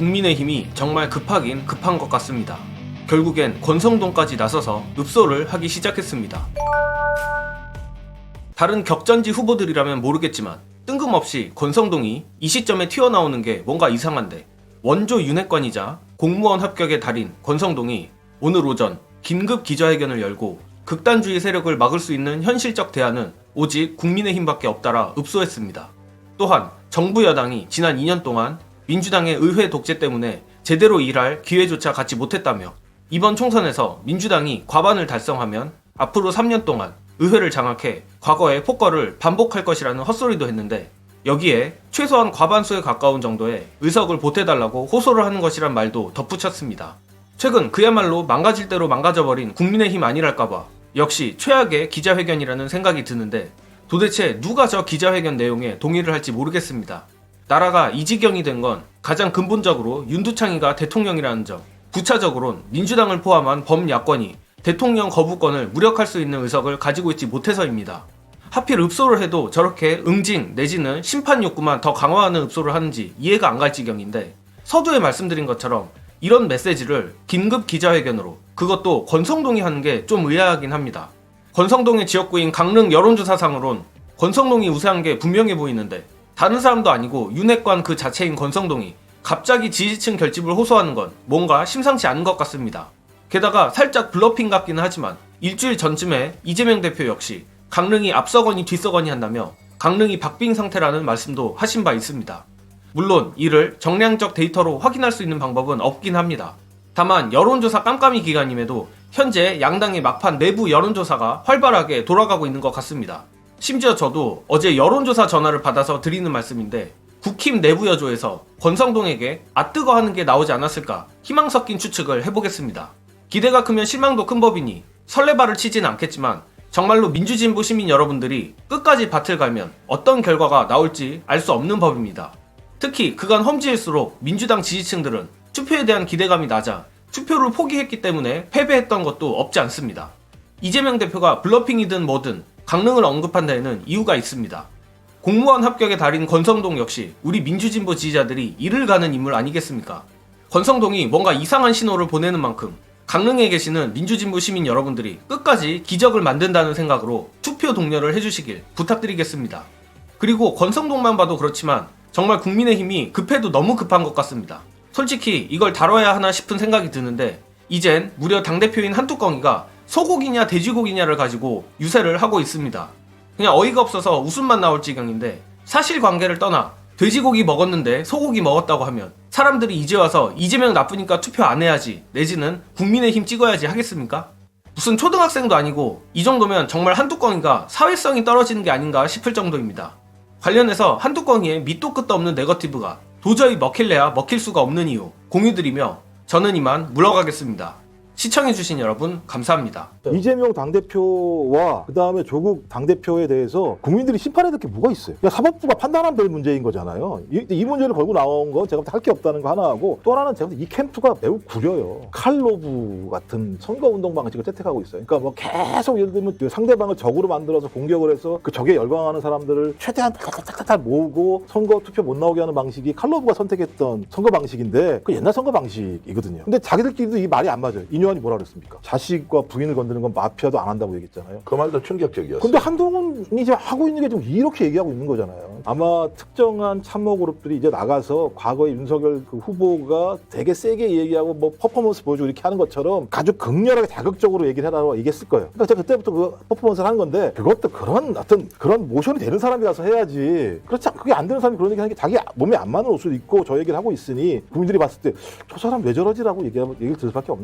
국민의힘이 정말 급하긴 급한 것 같습니다. 결국엔 권성동까지 나서서 읍소를 하기 시작했습니다. 다른 격전지 후보들이라면 모르겠지만 뜬금없이 권성동이 이 시점에 튀어나오는 게 뭔가 이상한데, 원조 윤핵관이자 공무원 합격의 달인 권성동이 오늘 오전 긴급 기자회견을 열고 극단주의 세력을 막을 수 있는 현실적 대안은 오직 국민의힘밖에 없다라 읍소했습니다. 또한 정부 여당이 지난 2년 동안 민주당의 의회 독재 때문에 제대로 일할 기회조차 갖지 못했다며, 이번 총선에서 민주당이 과반을 달성하면 앞으로 3년 동안 의회를 장악해 과거의 폭거를 반복할 것이라는 헛소리도 했는데, 여기에 최소한 과반수에 가까운 정도의 의석을 보태달라고 호소를 하는 것이란 말도 덧붙였습니다. 최근 그야말로 망가질 대로 망가져버린 국민의힘 아니랄까봐 역시 최악의 기자회견이라는 생각이 드는데, 도대체 누가 저 기자회견 내용에 동의를 할지 모르겠습니다. 나라가 이 지경이 된 건 가장 근본적으로 윤두창이가 대통령이라는 점, 부차적으론 민주당을 포함한 범야권이 대통령 거부권을 무력할 수 있는 의석을 가지고 있지 못해서입니다. 하필 읍소를 해도 저렇게 응징 내지는 심판 욕구만 더 강화하는 읍소를 하는지 이해가 안 갈 지경인데, 서두에 말씀드린 것처럼 이런 메시지를 긴급 기자회견으로, 그것도 권성동이 하는 게 좀 의아하긴 합니다. 권성동의 지역구인 강릉 여론조사상으론 권성동이 우세한 게 분명해 보이는데, 다른 사람도 아니고 윤핵관 그 자체인 권성동이 갑자기 지지층 결집을 호소하는 건 뭔가 심상치 않은 것 같습니다. 게다가 살짝 블러핑 같기는 하지만 일주일 전쯤에 이재명 대표 역시 강릉이 앞서거니 뒤서거니 한다며 강릉이 박빙 상태라는 말씀도 하신 바 있습니다. 물론 이를 정량적 데이터로 확인할 수 있는 방법은 없긴 합니다. 다만 여론조사 깜깜이 기간임에도 현재 양당의 막판 내부 여론조사가 활발하게 돌아가고 있는 것 같습니다. 심지어 저도 어제 여론조사 전화를 받아서 드리는 말씀인데, 국힘 내부 여조에서 권성동에게 아뜨거 하는 게 나오지 않았을까 희망 섞인 추측을 해보겠습니다. 기대가 크면 실망도 큰 법이니 설레발을 치진 않겠지만, 정말로 민주진보 시민 여러분들이 끝까지 밭을 갈면 어떤 결과가 나올지 알 수 없는 법입니다. 특히 그간 험지일수록 민주당 지지층들은 투표에 대한 기대감이 낮아 투표를 포기했기 때문에 패배했던 것도 없지 않습니다. 이재명 대표가 블러핑이든 뭐든 강릉을 언급한 데에는 이유가 있습니다. 공무원 합격의 달인 권성동 역시 우리 민주진보 지지자들이 이를 가는 인물 아니겠습니까? 권성동이 뭔가 이상한 신호를 보내는 만큼 강릉에 계시는 민주진보 시민 여러분들이 끝까지 기적을 만든다는 생각으로 투표 동료를 해주시길 부탁드리겠습니다. 그리고 권성동만 봐도 그렇지만 정말 국민의힘이 급해도 너무 급한 것 같습니다. 솔직히 이걸 다뤄야 하나 싶은 생각이 드는데, 이젠 무려 당대표인 한뚜껑이가 소고기냐 돼지고기냐를 가지고 유세를 하고 있습니다. 그냥 어이가 없어서 웃음만 나올 지경인데, 사실관계를 떠나 돼지고기 먹었는데 소고기 먹었다고 하면 사람들이 이제 와서 이재명 나쁘니까 투표 안 해야지 내지는 국민의힘 찍어야지 하겠습니까? 무슨 초등학생도 아니고 이 정도면 정말 한뚜껑이가 사회성이 떨어지는 게 아닌가 싶을 정도입니다. 관련해서 한뚜껑이의 밑도 끝도 없는 네거티브가 도저히 먹힐래야 먹힐 수가 없는 이유 공유드리며 저는 이만 물러가겠습니다. 시청해주신 여러분 감사합니다. 이재명 당대표와 그 다음에 조국 당대표에 대해서 국민들이 심판해야 될 게 뭐가 있어요? 그냥 사법부가 판단하면 될 문제인 거잖아요. 이 문제를 걸고 나온 건 제가 할 게 없다는 거 하나하고, 또 하나는 제가 이 캠프가 매우 구려요. 칼로브 같은 선거운동 방식을 채택하고 있어요. 그러니까 뭐 계속 예를 들면 그 상대방을 적으로 만들어서 공격을 해서 그 적에 열광하는 사람들을 최대한 탁탁탁탁 모으고 선거 투표 못 나오게 하는 방식이 칼로브가 선택했던 선거 방식인데, 그 옛날 선거 방식이거든요. 근데 자기들끼리도 이 말이 안 맞아요. 이뇨한이 뭐라 그랬습니까? 자식과 부인을 건드는 건 마피아도 안 한다고 얘기했잖아요. 그 말도 충격적이었어요. 근데 한동훈이 지금 하고 있는 게 지금 이렇게 얘기하고 있는 거잖아요. 아마 특정한 참모 그룹들이 이제 나가서 과거에 윤석열 그 후보가 되게 세게 얘기하고 뭐 퍼포먼스 보여주고 이렇게 하는 것처럼 아주 극렬하게 자극적으로 얘기를 해라고 얘기했을 거예요. 그러니까 제가 그때부터 그 퍼포먼스를 한 건데, 그것도 그런 어떤 그런 모션이 되는 사람이라서 해야지. 그렇지 그게 안 되는 사람이 그런 얘기 하는 게 자기 몸에 안 맞는 옷을 입고 저 얘기를 하고 있으니 국민들이 봤을 때 저 사람 왜 저러지라고 얘기를 들을 수밖에 없는 거예요.